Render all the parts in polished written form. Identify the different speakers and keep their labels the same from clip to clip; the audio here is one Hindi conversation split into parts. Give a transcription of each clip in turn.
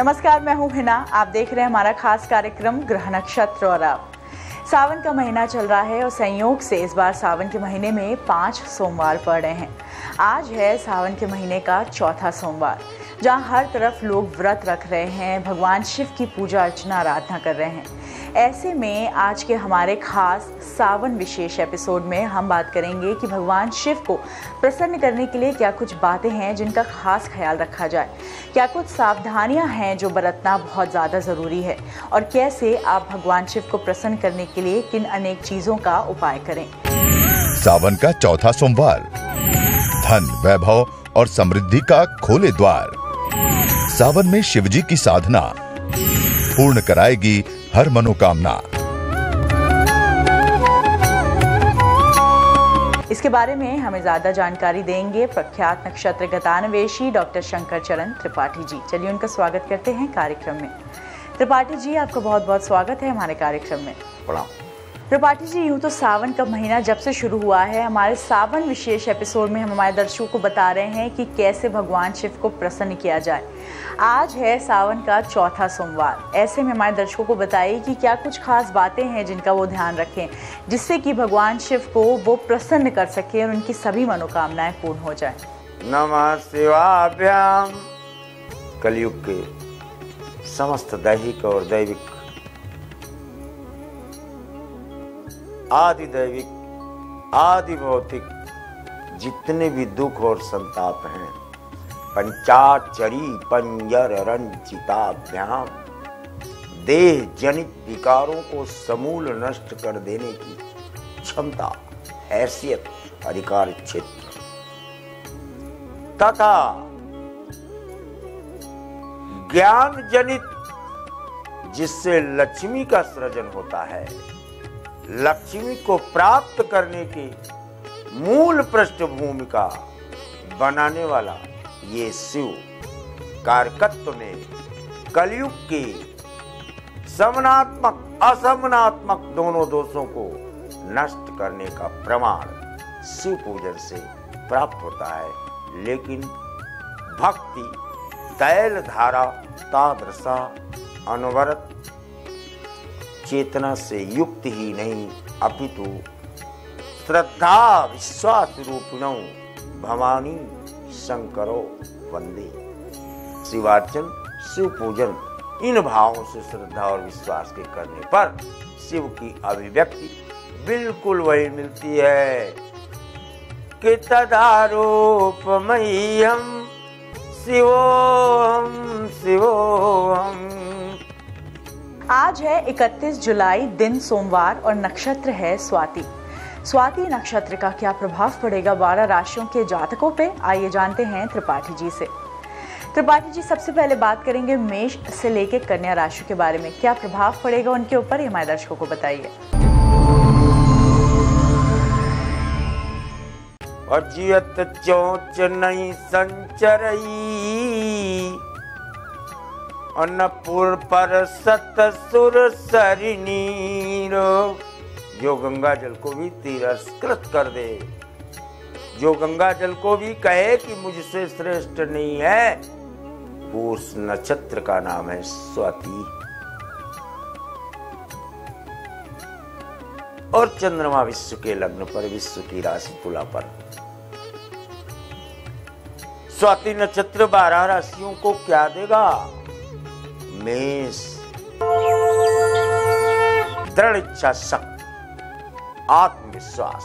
Speaker 1: नमस्कार, मैं हूं हिना। आप देख रहे हैं हमारा खास कार्यक्रम ग्रह नक्षत्र और आप। सावन का महीना चल रहा है और संयोग से इस बार सावन के महीने में 5 सोमवार पड़ रहे हैं। आज है सावन के महीने का चौथा सोमवार, जहां हर तरफ लोग व्रत रख रहे हैं, भगवान शिव की पूजा अर्चना आराधना कर रहे हैं। ऐसे में आज के हमारे खास सावन विशेष एपिसोड में हम बात करेंगे कि भगवान शिव को प्रसन्न करने के लिए क्या कुछ बातें हैं जिनका खास ख्याल रखा जाए, क्या कुछ सावधानियां हैं जो बरतना बहुत ज़्यादा ज़रूरी है, और कैसे आप भगवान शिव को प्रसन्न करने के लिए किन अनेक चीज़ों का उपाय करें।
Speaker 2: सावन का चौथा सोमवार, धन, वैभव और समृद्धि का खोले द्वार। सावन में शिवजी की साधना पूर्ण कराएगी हर मनोकामना।
Speaker 1: इसके बारे में हमें ज्यादा जानकारी देंगे प्रख्यात नक्षत्र गतान्वेषी डॉक्टर शंकर चरण त्रिपाठी जी। चलिए उनका स्वागत करते हैं कार्यक्रम में। त्रिपाठी जी, आपका बहुत बहुत स्वागत है हमारे कार्यक्रम में।
Speaker 3: प्रणाम।
Speaker 1: त्रिपाठी जी, यूँ तो सावन का महीना जब से शुरू हुआ है, हमारे सावन विशेष एपिसोड में हम हमारे दर्शकों को बता रहे हैं कि कैसे भगवान शिव को प्रसन्न किया जाए। आज है सावन का चौथा सोमवार। ऐसे में हमारे दर्शकों को बताइए कि क्या कुछ खास बातें हैं जिनका वो ध्यान रखें, जिससे कि भगवान शिव को वो प्रसन्न कर सके और उनकी सभी मनोकामनाएं पूर्ण हो जाए।
Speaker 3: नमः शिवाभ्याम। कलयुग के समस्त दैहिक और दैविक, आदि दैविक, आदि भौतिक जितने भी दुख और संताप हैं, पंचाक्षरी पंजर रंचिताभ्याम, देह जनित विकारों को समूल नष्ट कर देने की क्षमता, हैसियत, अधिकार क्षेत्र तथा ज्ञान जनित जिससे लक्ष्मी का सृजन होता है, लक्ष्मी को प्राप्त करने की मूल पृष्ठभूमि का बनाने वाला ये शिव कारकत्व ने कलयुग के समनात्मक असमनात्मक दोनों दोषों को नष्ट करने का प्रमाण शिव पूजन से प्राप्त होता है। लेकिन भक्ति तैल धारा तादृशा अनवरत चेतना से युक्त ही नहीं, अपितु श्रद्धा विश्वास रूपिणो भवानी शंकरो वंदे। शिवार्चन, शिव पूजन, इन भावों से श्रद्धा और विश्वास के करने पर शिव की अभिव्यक्ति बिल्कुल वही मिलती है कि तदारूपमह्यम शिवोहम शिवोहम।
Speaker 1: आज है 31 जुलाई, दिन सोमवार और नक्षत्र है स्वाति। स्वाति नक्षत्र का क्या प्रभाव पड़ेगा 12 राशियों के जातकों पे, आइए जानते हैं त्रिपाठी जी से। त्रिपाठी जी, सबसे पहले बात करेंगे मेष से लेकर कन्या राशि के बारे में। क्या प्रभाव पड़ेगा उनके ऊपर, हमारे दर्शकों को बताइए।
Speaker 3: अजियत चोच नहीं संचरई, अन्नपुर पर सतसुर सरिनीर। जो गंगा जल को भी तिरस्कृत कर दे, जो गंगा जल को भी कहे कि मुझसे श्रेष्ठ नहीं है, वो उस नक्षत्र का नाम है स्वाति। और चंद्रमा विश्व के लग्न पर, विश्व की राशि तुला पर। स्वाति नक्षत्र 12 राशियों को क्या देगा? मेष, दृढ़ इच्छा शक्ति, आत्मविश्वास,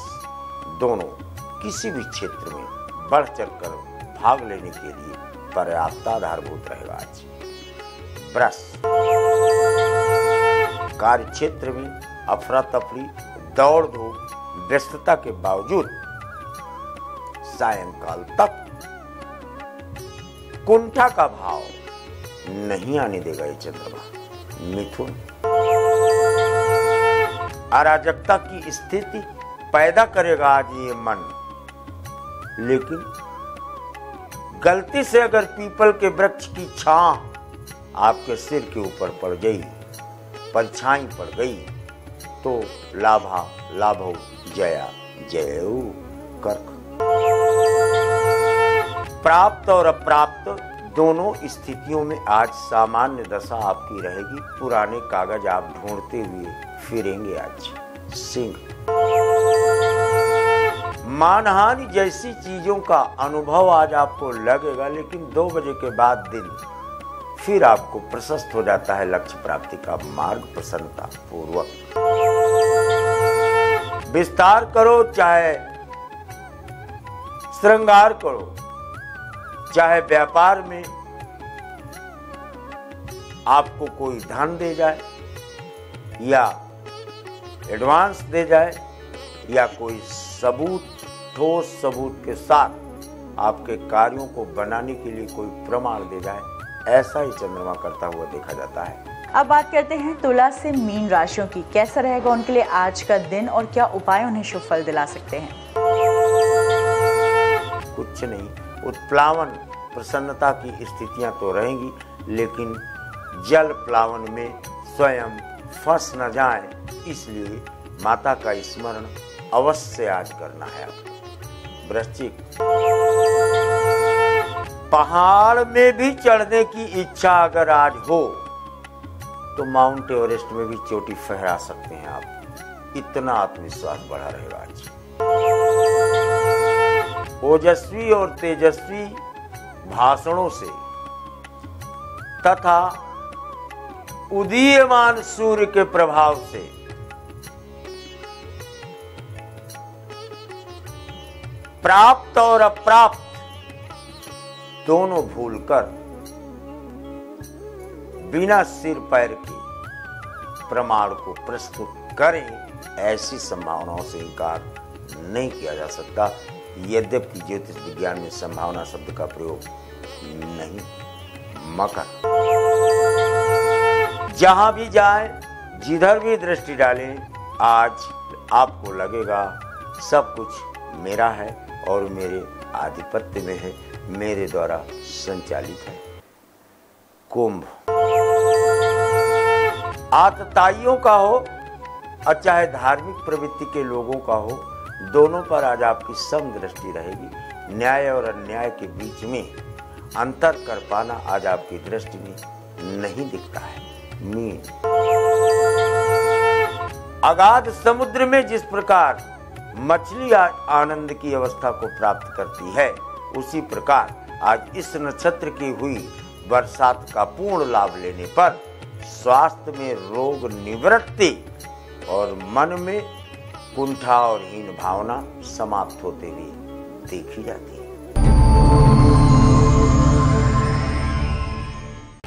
Speaker 3: दोनों किसी भी क्षेत्र में बढ़ चढ़कर भाग लेने के लिए पर्याप्त आधारभूत रहेगा। आज वृष, कार्य क्षेत्र में अफरा तफरी, दौड़ धूप, व्यस्तता के बावजूद सायंकाल तक कुंठा का भाव नहीं आने देगा ये चंद्रमा। मिथुन, अराजकता की स्थिति पैदा करेगा आज ये मन, लेकिन गलती से अगर पीपल के वृक्ष की छां आपके सिर के ऊपर पड़ गई, परछाई पड़ गई, तो लाभा लाभो जया जयऊ। कर्क, प्राप्त और अप्राप्त दोनों स्थितियों में आज सामान्य दशा आपकी रहेगी। पुराने कागज आप ढूंढते हुए फिरेंगे आज। सिंह, मानहानि जैसी चीजों का अनुभव आज आपको लगेगा, लेकिन 2 बजे के बाद दिन फिर आपको प्रशस्त हो जाता है लक्ष्य प्राप्ति का मार्ग प्रसन्नता पूर्वक। विस्तार करो चाहे श्रृंगार करो, चाहे व्यापार में आपको कोई धन दे जाए या एडवांस दे जाए या कोई सबूत, ठोस सबूत के साथ आपके कार्यों को बनाने के लिए कोई प्रमाण दे जाए, ऐसा ही चंद्रमा करता हुआ देखा जाता है।
Speaker 1: अब बात करते हैं तुला से मीन राशियों की। कैसा रहेगा उनके लिए आज का दिन और क्या उपाय उन्हें शुभ फल दिला सकते हैं?
Speaker 3: कुछ नहीं, उत्प्लावन प्रसन्नता की स्थितियां तो रहेंगी, लेकिन जल प्लावन में स्वयं फंस न जाए, इसलिए माता का स्मरण अवश्य आज करना है आपको। वृश्चिक, पहाड़ में भी चढ़ने की इच्छा अगर आज हो तो माउंट एवरेस्ट में भी चोटी फहरा सकते हैं आप। इतना आत्मविश्वास बढ़ा रहेगा आज। ओजस्वी और तेजस्वी भाषणों से तथा उदीयमान सूर्य के प्रभाव से प्राप्त और अप्राप्त दोनों भूलकर बिना सिर पैर के प्रमाण को प्रस्तुत करें, ऐसी संभावनाओं से इनकार नहीं किया जा सकता। यद्यपि ज्योतिष विज्ञान में संभावना शब्द का प्रयोग नहीं। मकर, जहां भी जाएं, जिधर भी दृष्टि डालें, आज आपको लगेगा सब कुछ मेरा है और मेरे आधिपत्य में है, मेरे द्वारा संचालित है। कुंभ, आतताइयों का हो और चाहे धार्मिक प्रवृत्ति के लोगों का हो, दोनों पर आज आपकी सम दृष्टि रहेगी। न्याय और अन्याय के बीच में अंतर कर पाना आज आपकी दृष्टि में नहीं दिखता है। मीन, अगाध समुद्र में जिस प्रकार मछली आनंद की अवस्था को प्राप्त करती है, उसी प्रकार आज इस नक्षत्र की हुई बरसात का पूर्ण लाभ लेने पर स्वास्थ्य में रोग निवृत्ति और मन में कुंठा और हीन भावना समाप्त होते हुए देखी जाती है।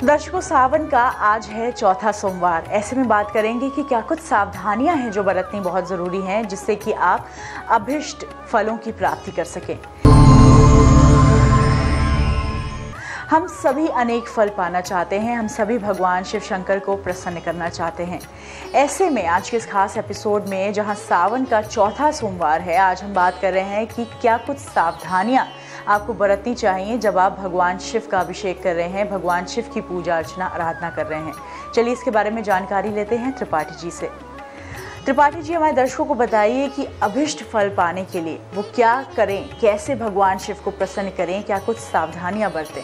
Speaker 1: दर्शकों, सावन का आज है चौथा सोमवार। ऐसे में बात करेंगे कि क्या कुछ सावधानियां हैं जो बरतनी बहुत जरूरी हैं, जिससे कि आप अभिष्ट फलों की प्राप्ति कर सकें। हम सभी अनेक फल पाना चाहते हैं, हम सभी भगवान शिव शंकर को प्रसन्न करना चाहते हैं। ऐसे में आज के इस खास एपिसोड में, जहां सावन का चौथा सोमवार है, आज हम बात कर रहे हैं कि क्या कुछ सावधानियां आपको बरतनी चाहिए जब आप भगवान शिव का अभिषेक कर रहे हैं, भगवान शिव की पूजा अर्चना आराधना कर रहे हैं। चलिए इसके बारे में जानकारी लेते हैं त्रिपाठी जी से। त्रिपाठी जी, हमारे दर्शकों को बताइए कि अभिष्ट फल पाने के लिए वो क्या करें, कैसे भगवान शिव को प्रसन्न करें, क्या कुछ सावधानियां बरतें?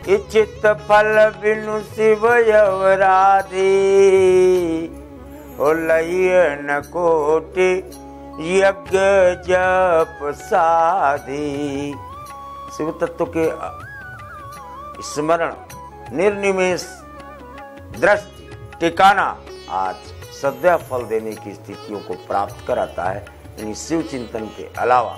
Speaker 3: इच्छित फल बिनु शिव यवराधे, ओ लइय न कोटि यज्ञ जप साधे। शिव तत्व के स्मरण, निर्निमेष दृष्टि, ठिकाना आज सद्य फल देने की स्थितियों को प्राप्त कराता है। यानी शिव चिंतन के अलावा,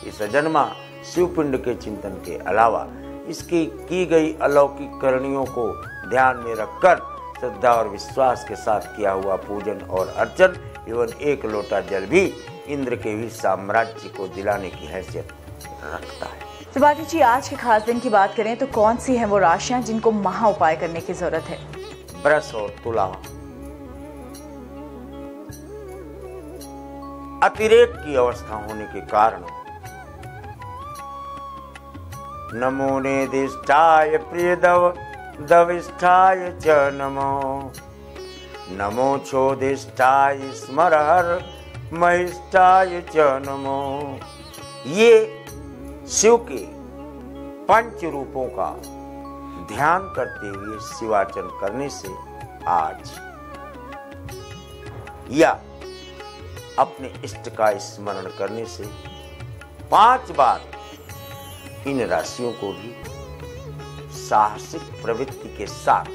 Speaker 3: इस अजन्मा शिव पिंड के चिंतन के अलावा, इसकी की गई अलौकिक करणियों को ध्यान में रखकर श्रद्धा और विश्वास के साथ किया हुआ पूजन और अर्चन एवं एक लोटा जल भी इंद्र के भी साम्राज्य को दिलाने की हैसियत रखता है।
Speaker 1: त्रिपाठी जी, आज के खास दिन की बात करें तो कौन सी हैं वो राशियां जिनको महा उपाय करने की जरूरत है?
Speaker 3: वृष और तुला, अतिरेक की अवस्था होने के कारण नमो नेदिष्टाय प्रिय दविष्ठाय च नमो, नमो क्षोदिष्टाय स्मरहर महिष्ठाय च नमो। ये शिव के पंच रूपों का ध्यान करते हुए शिवार्चन करने से आज या अपने इष्ट का स्मरण करने से 5 बार इन राशियों को भी साहसिक प्रवृत्ति के साथ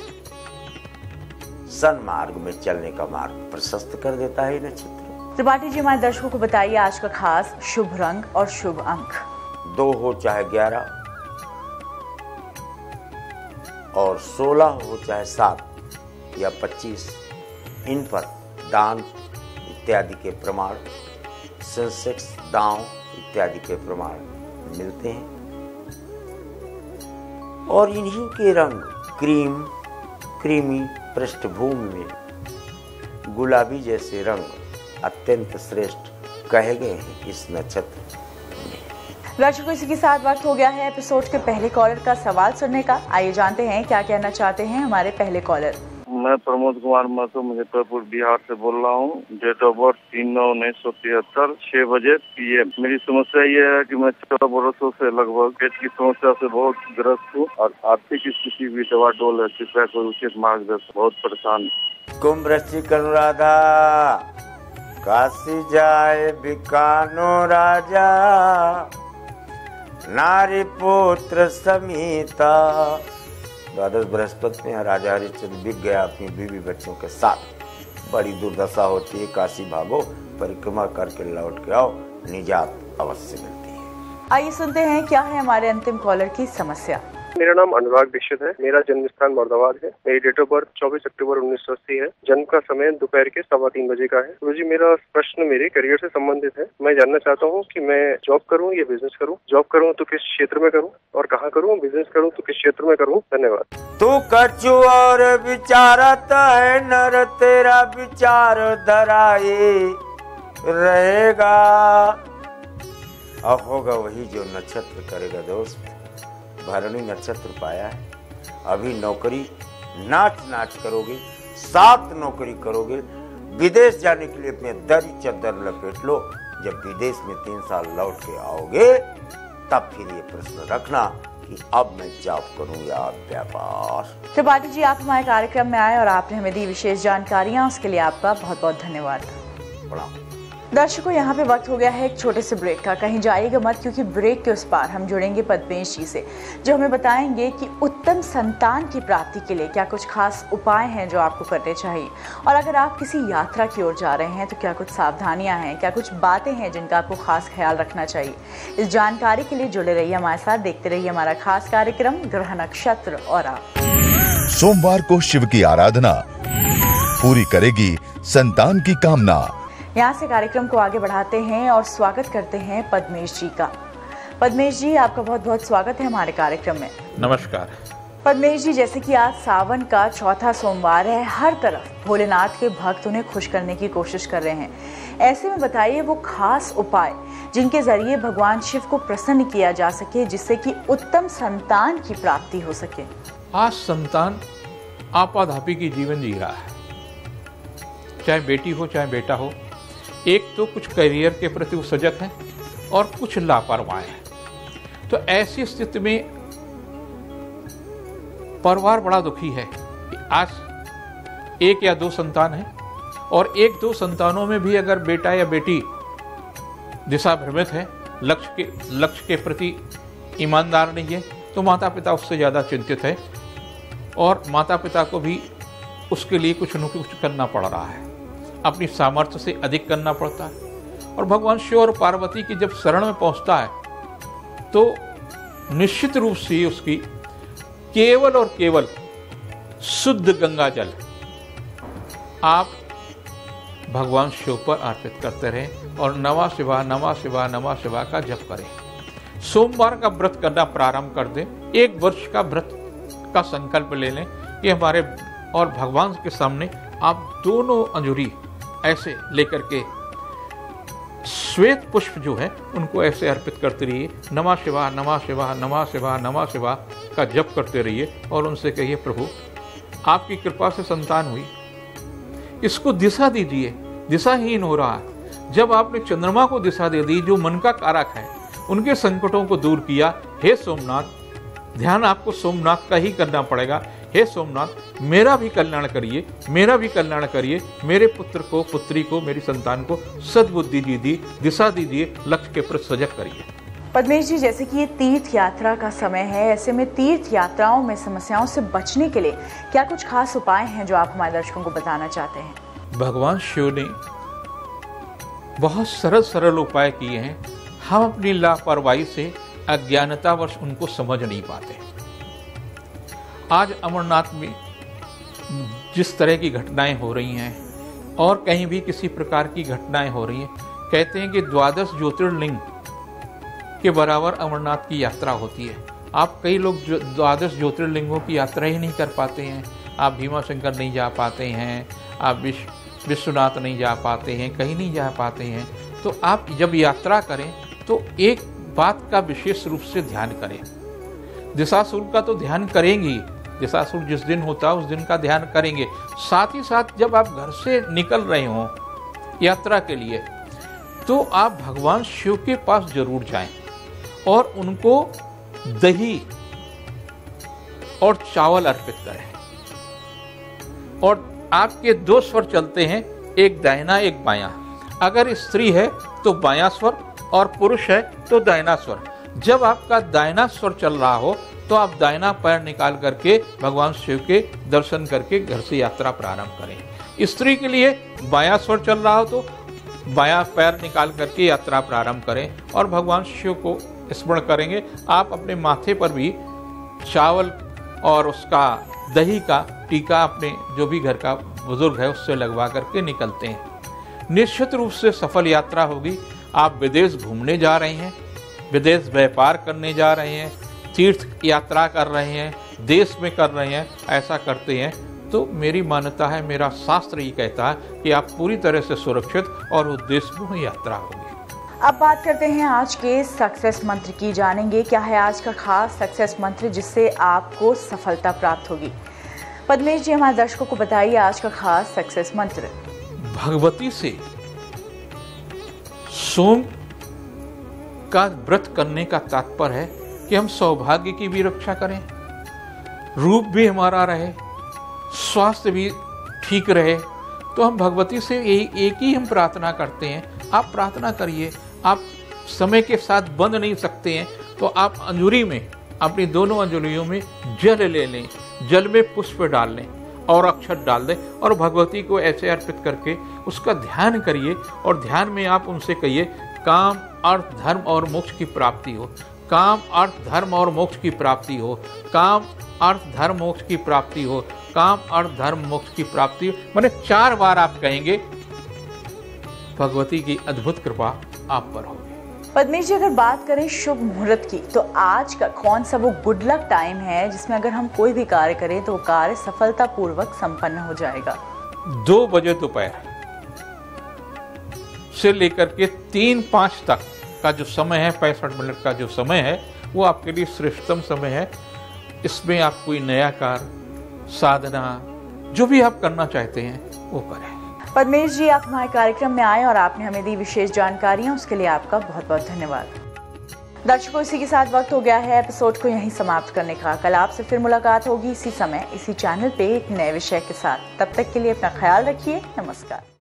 Speaker 3: सन्मार्ग में चलने का मार्ग प्रशस्त कर देता है नक्षत्र।
Speaker 1: त्रिपाठी जी, हमारे दर्शकों को बताइए आज का खास शुभ रंग और शुभ अंक।
Speaker 3: 2 हो चाहे 11 और 16 हो चाहे 7 या 25, इन पर दान इत्यादि के प्रमाण, सेंसेक्स, दांव इत्यादि के प्रमाण मिलते हैं। और इन्हीं के रंग क्रीमी पृष्ठभूमि में गुलाबी जैसे रंग अत्यंत श्रेष्ठ कहे गए हैं इस नक्षत्र में।
Speaker 1: दर्शकों, इसी के साथ वक्त हो गया है एपिसोड के पहले कॉलर का सवाल सुनने का। आइए जानते हैं क्या कहना चाहते हैं हमारे पहले कॉलर।
Speaker 4: मैं प्रमोद कुमार महतो मुजफ्फरपुर बिहार से बोल रहा हूँ। डेट ऑफ बर्थ 3/9/1973, 6 बजे PM। मेरी समस्या ये है कि मैं 14 वर्षों से लगभग पेट की समस्या से बहुत ग्रस्त हूँ और आर्थिक स्थिति भी डवाडोल है। कृपया कोई उचित मार्गदर्शन, बहुत परेशान।
Speaker 3: कुंभ वृश्चिक अनुराधा, काशी जाए बिकानो राजा, नारी पुत्र समीता। द्वादश बृहस्पति में राजा हरिश्चंद्र बिक गया अपनी बीवी बच्चों के साथ। बड़ी दुर्दशा होती है, काशी भागो, परिक्रमा करके लौट के आओ, निजात अवश्य मिलती है।
Speaker 1: आइए सुनते हैं क्या है हमारे अंतिम कॉलर की समस्या।
Speaker 5: मेरा नाम अनुराग दीक्षित है। मेरा जन्म स्थान मुरादाबाद है। मेरी डेट ऑफ बर्थ 24 अक्टूबर 1980 है। जन्म का समय दोपहर के 3:15 बजे का है। गुरुजी, मेरा प्रश्न मेरे करियर से संबंधित है। मैं जानना चाहता हूँ कि मैं जॉब करूँ या बिजनेस करूँ। जॉब करूँ तो किस क्षेत्र में करूँ और कहाँ करूँ, बिजनेस करूँ तो किस क्षेत्र में करूँ। धन्यवाद।
Speaker 3: तू कछु और विचारता है नर, तेरा विचार धराए रहेगा। अब होगा वही जो नक्षत्र करेगा दोस्त। भरणी नक्षत्र पाया है। अभी नौकरी नाच करोगे, 7 नौकरी करोगे। विदेश जाने के लिए अपने दरी चद्दर लपेट लो। जब विदेश में 3 साल लौट के आओगे तब फिर ये प्रश्न रखना कि अब मैं जॉब करूं या व्यापार।
Speaker 1: त्रिपाठी जी, आप हमारे कार्यक्रम में आए और आपने हमें दी विशेष जानकारियां, उसके लिए आपका बहुत बहुत धन्यवाद।
Speaker 3: प्रणाम।
Speaker 1: दर्शकों, यहाँ पे वक्त हो गया है एक छोटे से ब्रेक का। कहीं जाइएगा मत, क्योंकि ब्रेक के उस पार हम जुड़ेंगे पद्मेश जी से, जो हमें बताएंगे कि उत्तम संतान की प्राप्ति के लिए क्या कुछ खास उपाय हैं जो आपको करने चाहिए। और अगर आप किसी यात्रा की ओर जा रहे हैं तो क्या कुछ सावधानियां हैं, क्या कुछ बातें हैं जिनका आपको खास ख्याल रखना चाहिए। इस जानकारी के लिए जुड़े रहिए हमारे साथ, देखते रहिए हमारा खास कार्यक्रम ग्रह नक्षत्र और आप।
Speaker 2: सोमवार को शिव की आराधना पूरी करेगी संतान की कामना।
Speaker 1: यहाँ से कार्यक्रम को आगे बढ़ाते हैं और स्वागत करते हैं पद्मेश जी का। पद्मेश जी, आपका बहुत बहुत स्वागत है हमारे कार्यक्रम में।
Speaker 6: नमस्कार।
Speaker 1: पद्मेश जी, जैसे कि आज सावन का चौथा सोमवार है, हर तरफ भोलेनाथ के भक्त उन्हें खुश करने की कोशिश कर रहे हैं। ऐसे में बताइए वो खास उपाय जिनके जरिए भगवान शिव को प्रसन्न किया जा सके, जिससे कि उत्तम संतान की प्राप्ति हो सके।
Speaker 6: आज संतान आपाधापी की जीवन जी रहा है, चाहे बेटी हो चाहे बेटा हो। एक तो कुछ करियर के प्रति वो सजग है और कुछ लापरवाह है। तो ऐसी स्थिति में परिवार बड़ा दुखी है। आज 1 या 2 संतान है और 1-2 संतानों में भी अगर बेटा या बेटी दिशा भ्रमित है, लक्ष्य के प्रति ईमानदार नहीं है, तो माता पिता उससे ज़्यादा चिंतित है और माता पिता को भी उसके लिए कुछ न कुछ करना पड़ रहा है। अपनी सामर्थ्य से अधिक करना पड़ता है। और भगवान शिव और पार्वती की जब शरण में पहुंचता है तो निश्चित रूप से उसकी केवल और केवल शुद्ध गंगा जल आप भगवान शिव पर अर्पित करते रहें और नमः शिवाय नमः शिवाय नमः शिवाय का जप करें। सोमवार का व्रत करना प्रारंभ कर दें। 1 वर्ष का व्रत का संकल्प ले लें कि हमारे और भगवान के सामने आप दोनों अंजुरी ऐसे लेकर के श्वेत पुष्प जो है उनको ऐसे अर्पित करते रहिए। नमः शिवाय नमः शिवाय नमः शिवाय नमः शिवाय का जप करते रहिए और उनसे कहिए, प्रभु आपकी कृपा से संतान हुई, इसको दिशा दीजिए, दिशाहीन हो रहा है। जब आपने चंद्रमा को दिशा दे दी, जो मन का कारक है, उनके संकटों को दूर किया, हे सोमनाथ ध्यान आपको सोमनाथ का ही करना पड़ेगा। हे सोमनाथ, मेरा भी कल्याण करिए, मेरा भी कल्याण करिए, मेरे पुत्र को, पुत्री को, मेरी संतान को सद्बुद्धि दीजिए, दिशा दीजिए, लक्ष्य के प्रति सजग करिए।
Speaker 1: पद्मेश जी, जैसे कि ये तीर्थ यात्रा का समय है, ऐसे में तीर्थ यात्राओं में समस्याओं से बचने के लिए क्या कुछ खास उपाय हैं जो आप हमारे दर्शकों को बताना चाहते हैं?
Speaker 6: भगवान शिव ने बहुत सरल सरल उपाय किए हैं। हम अपनी लापरवाही से, अज्ञानतावश उनको समझ नहीं पाते। आज अमरनाथ में जिस तरह की घटनाएं हो रही हैं और कहीं भी किसी प्रकार की घटनाएं हो रही हैं, कहते हैं कि 12 ज्योतिर्लिंग के बराबर अमरनाथ की यात्रा होती है। आप कई लोग 12 ज्योतिर्लिंगों की यात्रा ही नहीं कर पाते हैं। आप भीमाशंकर नहीं जा पाते हैं, आप विश्वनाथ नहीं जा पाते हैं, कहीं नहीं जा पाते हैं। तो आप जब यात्रा करें तो एक बात का विशेष रूप से ध्यान करें। दिशाशूल का तो ध्यान करेंगे, दिशाशूल जिस दिन होता है उस दिन का ध्यान करेंगे। साथ ही साथ जब आप घर से निकल रहे हों यात्रा के लिए, तो आप भगवान शिव के पास जरूर जाएं और उनको दही और चावल अर्पित करें। और आपके 2 स्वर चलते हैं, एक दाहिना एक बायां। अगर स्त्री है तो बायां स्वर और पुरुष है तो दाहिना स्वर। जब आपका दाहिना स्वर चल रहा हो तो आप दाहिना पैर निकाल करके भगवान शिव के दर्शन करके घर से यात्रा प्रारंभ करें। स्त्री के लिए बायां स्वर चल रहा हो तो बायां पैर निकाल करके यात्रा प्रारंभ करें और भगवान शिव को स्मरण करेंगे। आप अपने माथे पर भी चावल और उसका दही का टीका अपने जो भी घर का बुजुर्ग है उससे लगवा करके निकलते हैं। निश्चित रूप से सफल यात्रा होगी। आप विदेश घूमने जा रहे हैं, विदेश व्यापार करने जा रहे हैं, तीर्थ यात्रा कर रहे हैं, देश में कर रहे हैं, ऐसा करते हैं तो मेरी मान्यता है, मेरा शास्त्र ये कहता है कि आप पूरी तरह से सुरक्षित और उद्देश्यपूर्ण यात्रा होगी।
Speaker 1: अब बात करते हैं आज के सक्सेस मंत्र की। जानेंगे क्या है आज का खास सक्सेस मंत्र जिससे आपको सफलता प्राप्त होगी। पद्मेश जी, हमारे दर्शकों को बताइए आज का खास सक्सेस मंत्र।
Speaker 6: भगवती से सोम का व्रत करने का तात्पर्य है कि हम सौभाग्य की भी रक्षा करें, रूप भी हमारा रहे, स्वास्थ्य भी ठीक रहे। तो हम भगवती से एक ही हम प्रार्थना करते हैं। आप प्रार्थना करिए। आप समय के साथ बंध नहीं सकते हैं तो आप अंजूरी में, अपनी दोनों अंजलियों में जल ले लें, जल में पुष्प डाल लें और अक्षत डाल दें और भगवती को ऐसे अर्पित करके उसका ध्यान करिए। और ध्यान में आप उनसे कहिए, काम अर्थ धर्म और मोक्ष की प्राप्ति हो, काम अर्थ धर्म और मोक्ष की प्राप्ति हो, काम अर्थ धर्म मोक्ष की प्राप्ति हो, काम अर्थ धर्म मोक्ष की प्राप्ति हो। मैंने 4 बार आप कहेंगे, भगवती की अद्भुत कृपा आप पर होगी।
Speaker 1: पद्मेश जी, अगर बात करें शुभ मुहूर्त की तो आज का कौन सा वो गुड लक टाइम है जिसमें अगर हम कोई भी कार्य करें तो वो कार्य सफलतापूर्वक संपन्न हो जाएगा?
Speaker 6: 2 बजे दोपहर से लेकर के 3-5 तक का जो समय है, 65 मिनट का जो समय है, वो आपके लिए श्रेष्ठतम समय है। इसमें आप कोई नया कार्य, साधना, जो भी आप करना चाहते हैं वो करें।
Speaker 1: पद्मेश जी, आप हमारे कार्यक्रम में आए और आपने हमें दी विशेष जानकारियां, उसके लिए आपका बहुत बहुत धन्यवाद। दर्शकों, इसी के साथ वक्त हो गया है एपिसोड को यहीं समाप्त करने का। कल आपसे फिर मुलाकात होगी इसी समय, इसी चैनल पे एक नए विषय के साथ। तब तक के लिए अपना ख्याल रखिए। नमस्कार।